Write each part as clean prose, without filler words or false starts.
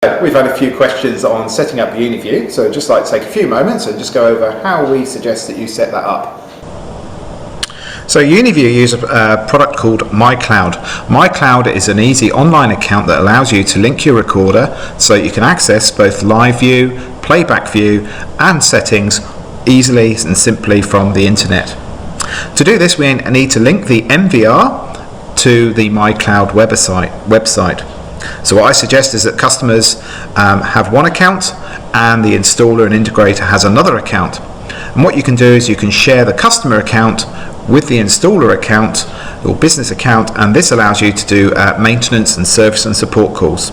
We've had a few questions on setting up UNIVIEW, so I'd just like to take a few moments and just go over how we suggest that you set that up. So UNIVIEW use a product called MyCloud. MyCloud is an easy online account that allows you to link your recorder so you can access both live view, playback view and settings easily and simply from the internet. To do this we need to link the MVR to the MyCloud website. So what I suggest is that customers have one account and the installer and integrator has another account. And what you can do is you can share the customer account with the installer account or business account, and this allows you to do maintenance and service and support calls.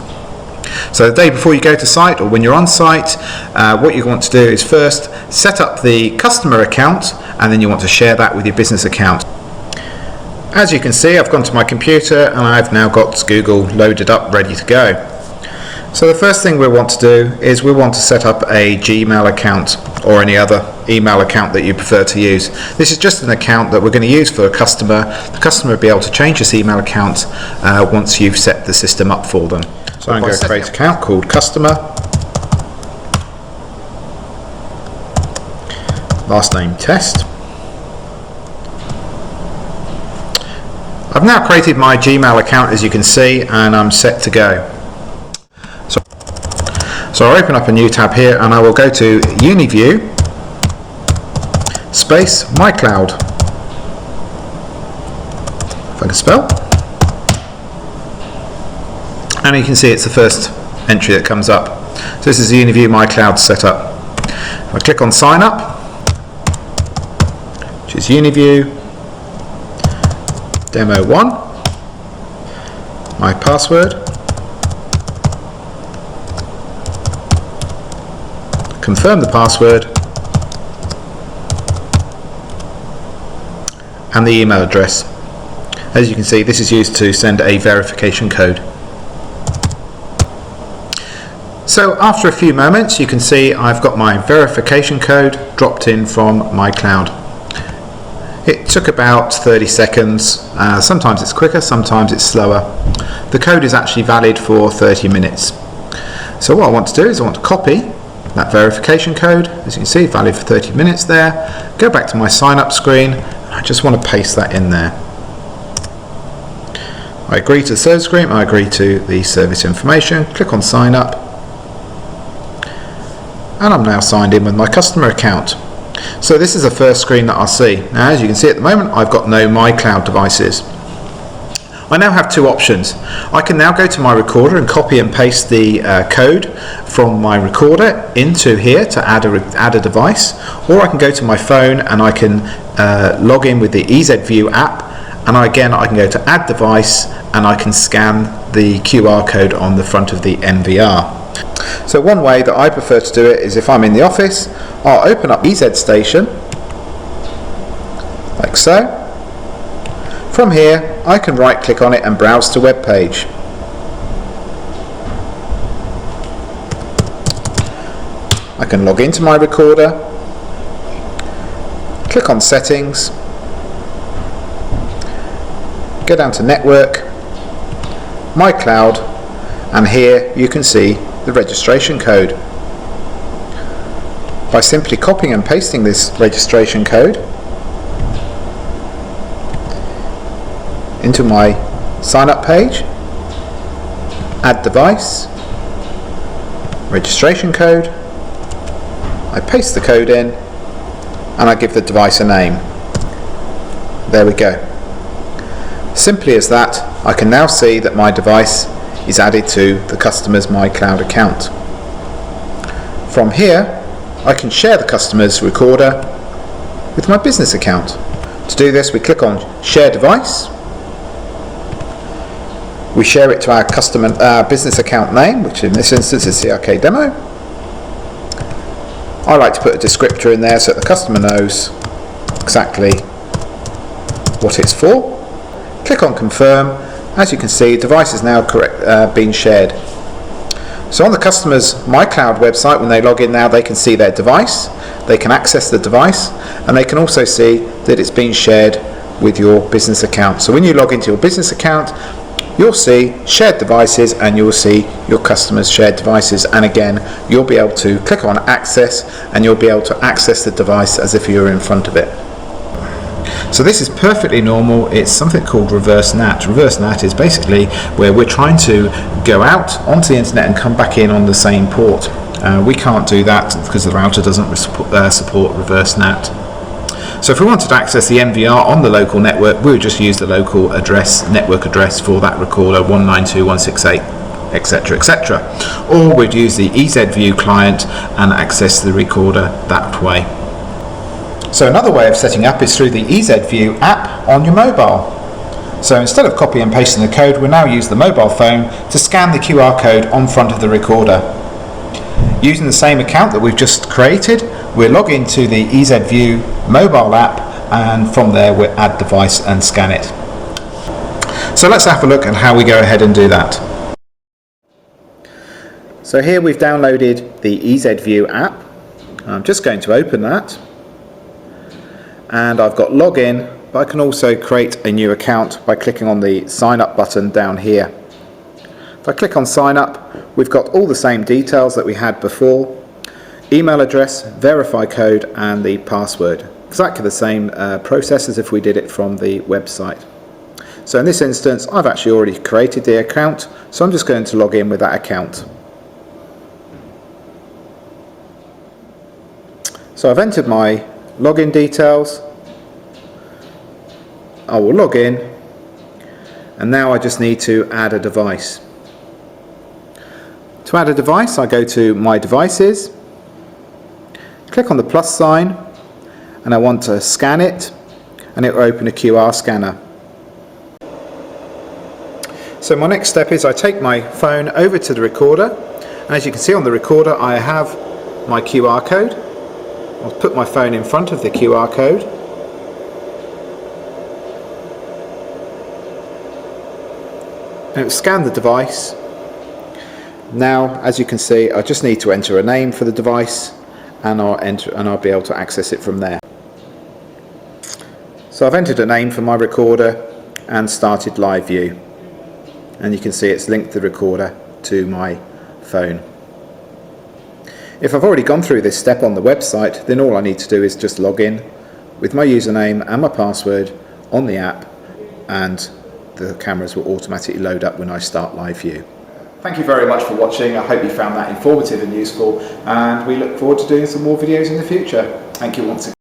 So the day before you go to site or when you're on site, what you want to do is first set up the customer account and then you want to share that with your business account. As you can see, I've gone to my computer and I've now got Google loaded up, ready to go. So the first thing we want to do is we want to set up a Gmail account or any other email account that you prefer to use. This is just an account that we're going to use for a customer. The customer will be able to change this email account once you've set the system up for them. So I'm going to create an account called customer, last name test. I've now created my Gmail account, as you can see, and I'm set to go. So I'll open up a new tab here and I will go to UNIVIEW space MyCloud. If I can spell. And you can see it's the first entry that comes up. So this is the UNIVIEW MyCloud setup. If I click on sign up, which is UNIVIEW Demo 1, my password, confirm the password, and the email address. As you can see, this is used to send a verification code. So after a few moments you can see I've got my verification code dropped in from MyCloud. It took about 30 seconds, sometimes it's quicker, sometimes it's slower. The code is actually valid for 30 minutes. So what I want to do is I want to copy that verification code, as you can see, valid for 30 minutes there, go back to my sign up screen, and I just want to paste that in there. I agree to the service agreement, I agree to the service information, click on sign up, and I'm now signed in with my customer account. So this is the first screen that I'll see. Now as you can see at the moment I've got no MyCloud devices. I now have two options. I can now go to my recorder and copy and paste the code from my recorder into here to add a device, or I can go to my phone and I can log in with the EZView app, and I can go to add device and I can scan the QR code on the front of the MVR. So one way that I prefer to do it is if I'm in the office, I'll open up EZ Station, like so. From here, I can right click on it and browse to web page. I can log into my recorder, click on settings, go down to network, MyCloud, and here you can see the registration code. By simply copying and pasting this registration code into my sign up page, add device, registration code, I paste the code in and I give the device a name. There we go. Simply as that, I can now see that my device is added to the customer's MyCloud account. From here I can share the customer's recorder with my business account. To do this we click on share device, we share it to our customer business account name, which in this instance is CRK Demo. I like to put a descriptor in there so that the customer knows exactly what it's for. Click on confirm. As you can see, device is now being shared. So on the customer's MyCloud website, when they log in now, they can see their device, they can access the device, and they can also see that it's been shared with your business account. So when you log into your business account, you'll see shared devices and you'll see your customers' shared devices, and again you'll be able to click on access and you'll be able to access the device as if you were in front of it. So this is perfectly normal. It's something called reverse NAT. Reverse NAT is basically where we're trying to go out onto the internet and come back in on the same port. We can't do that because the router doesn't support reverse NAT. So if we wanted to access the MVR on the local network, we would just use the local address, network address for that recorder, 192.168, etc, etc. Or we'd use the EZView client and access the recorder that way. So another way of setting up is through the EZView app on your mobile. So instead of copy and pasting the code, we'll now use the mobile phone to scan the QR code on front of the recorder. Using the same account that we've just created, we'll log into the EZView mobile app, and from there we'll add device and scan it. So let's have a look at how we go ahead and do that. So here we've downloaded the EZView app. I'm just going to open that, and I've got login, but I can also create a new account by clicking on the sign up button down here. If I click on sign up, we've got all the same details that we had before: email address, verify code and the password. Exactly the same process as if we did it from the website. So in this instance I've actually already created the account, so I'm just going to log in with that account. So I've entered my login details. I will log in, and now I just need to add a device. To add a device, I go to My Devices, click on the plus sign, and I want to scan it, and it will open a QR scanner. So my next step is I take my phone over to the recorder, and as you can see on the recorder I have my QR code. I'll put my phone in front of the QR code. And it will scan the device. Now, as you can see, I just need to enter a name for the device, and I'll be able to access it from there. So I've entered a name for my recorder and started live view. And you can see it's linked the recorder to my phone. If I've already gone through this step on the website, then all I need to do is just log in with my username and my password on the app, and the cameras will automatically load up when I start live view. Thank you very much for watching. I hope you found that informative and useful, and we look forward to doing some more videos in the future. Thank you once again.